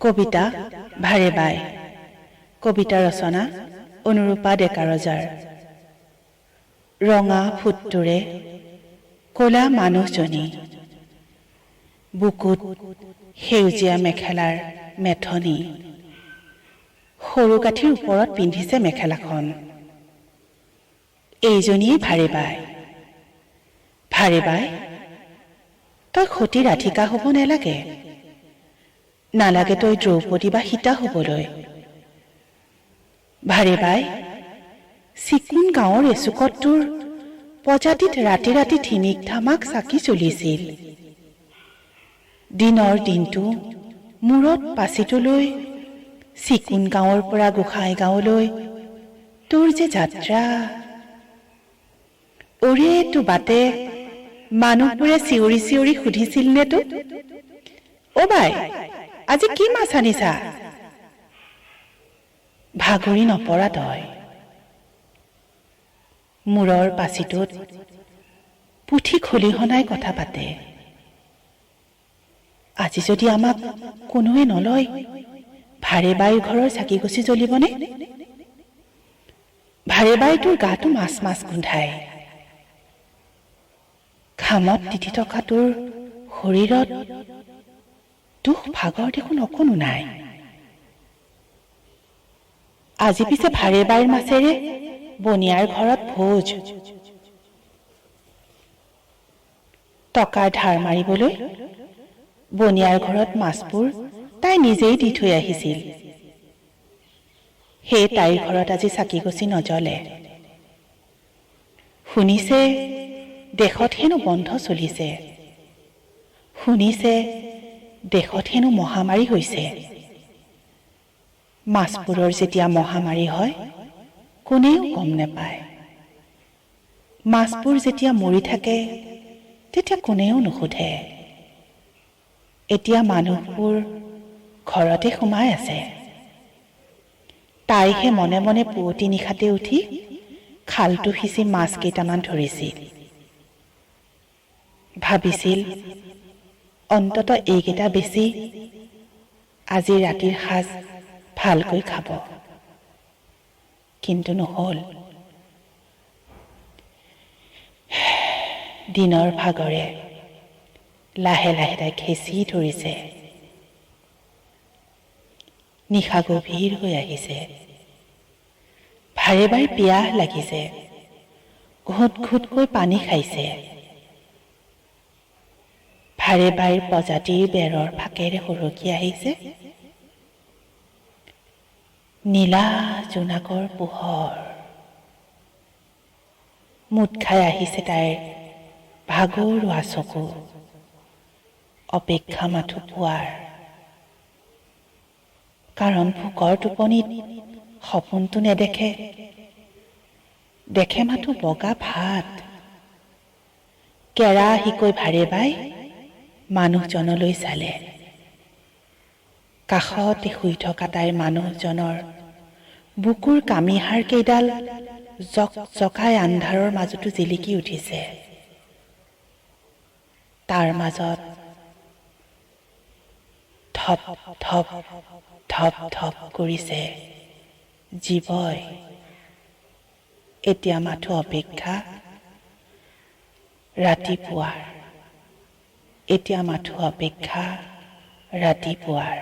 কবিতা ভাৰে বাই। কবিতা ৰচনা অনুৰূপা ডেকা ৰজাৰ। ৰঙা ফুটটোৰে ক'লা মানুহজনী, বুকুত সেউজীয়া মেখেলাৰ মেথনি, সৰু কাঠিৰ ওপৰত পিন্ধিছে মেখেলাখন। এইজনীয়ে ভাৰে বাই। ভাৰে বাই, তই সতী ৰাধিকা হ'ব নেলাগে, নালাগে তই দ্ৰৌপদী বা সীতা হ'বলৈ। ভাৰে বাই, চিকুণ গাঁৱৰ এচুকত তোৰ প্ৰজাতিত ৰাতি ৰাতি ধিমিক ধামাক চাকি জ্বলিছিল। দিনৰ দিনটো মূৰত পাচিটো লৈ চিকুণ গাঁৱৰ পৰা গোসাঁই গাঁৱলৈ তোৰ যে যাত্ৰা। অৰে তো বাটে মানুহবোৰে চিঞৰি চিঞৰি সুধিছিল নে তোক, অ' বাই আজি কি মাছ আনিছা? ভাগৰি নপৰা তই। মূৰৰ পাচিটোত পুঠি খলিহনাই কথা পাতে। আজি যদি আমাক কোনোৱে নলয়, ভাৰে বাইৰ ঘৰৰ চাকি গছি জ্বলিবনে? ভাৰে বাই, তোৰ গাটো মাছ মাছ গোন্ধায়। ঘামত তিতি থকা তোৰ শৰীৰত দুখ ভাগৰ দেখোন অকণো নাই। আজি পিছে ভাৰে বাইৰ মাছেৰে বনিয়াৰ ঘৰত ভোজ। টকাৰ ধাৰ মাৰিবলৈ বনিয়াৰ ঘৰত মাছবোৰ তাই নিজেই দি থৈ আহিছিল। সেই তাইৰ ঘৰত আজি চাকি গছি নজ্বলে। শুনিছে দেশত হেনো বন্ধ চলিছে, শুনিছে দেশত হেনো মহামাৰী হৈছে। মাছবোৰৰ যেতিয়া মহামাৰী হয় কোনেও গম নেপায়। মাছবোৰ যেতিয়া মৰি থাকে তেতিয়া কোনেও নুসুধে। এতিয়া মানুহবোৰ ঘৰতে সোমাই আছে। তাইহে মনে মনে পুৱতি নিশাতে উঠি খালটো সিঁচি মাছ কেইটামান ধৰিছিল। ভাবিছিল অন্তত এইকেইটা বেছি আজি ৰাতিৰ সাজ ভালকৈ খাব, কিন্তু নহ'ল। দিনৰ ভাগৰে লাহে লাহে তাই খেচি ধৰিছে। নিশা গভীৰ হৈ আহিছে। ভাৰে বাইৰ পিয়াহ লাগিছে, ঘোট ঘোটকৈ পানী খাইছে। ভাৰে বাইৰ প্ৰজাতিৰ বেৰৰ ফাকেৰে সৰকি আহিছে নীলা জোনাকৰ পোহৰ। মুঠ খাই আহিছে তাইৰ ভাগৰুৱা চকু, অপেক্ষা মাথো পোৱাৰ। কাৰণ ভোকৰ টোপনিত সপোনটো নেদেখে, দেখে মাথো বগা ভাত। কেৰাহীকৈ ভাৰে বাই মানুহজনলৈ চালে। কাষতে শুই থকা তাইৰ মানুহজনৰ বুকুৰ কামিহাৰ কেইডাল জক জকাই আন্ধাৰৰ মাজতো জিলিকি উঠিছে। তাৰ মাজত ধপ ধপ ধপ ধপ কৰিছে জীৱই। এতিয়া মাথো অপেক্ষা ৰাতিপুৱাৰ, এতিয়া মাথো অপেক্ষা ৰাতিপুৱাৰ।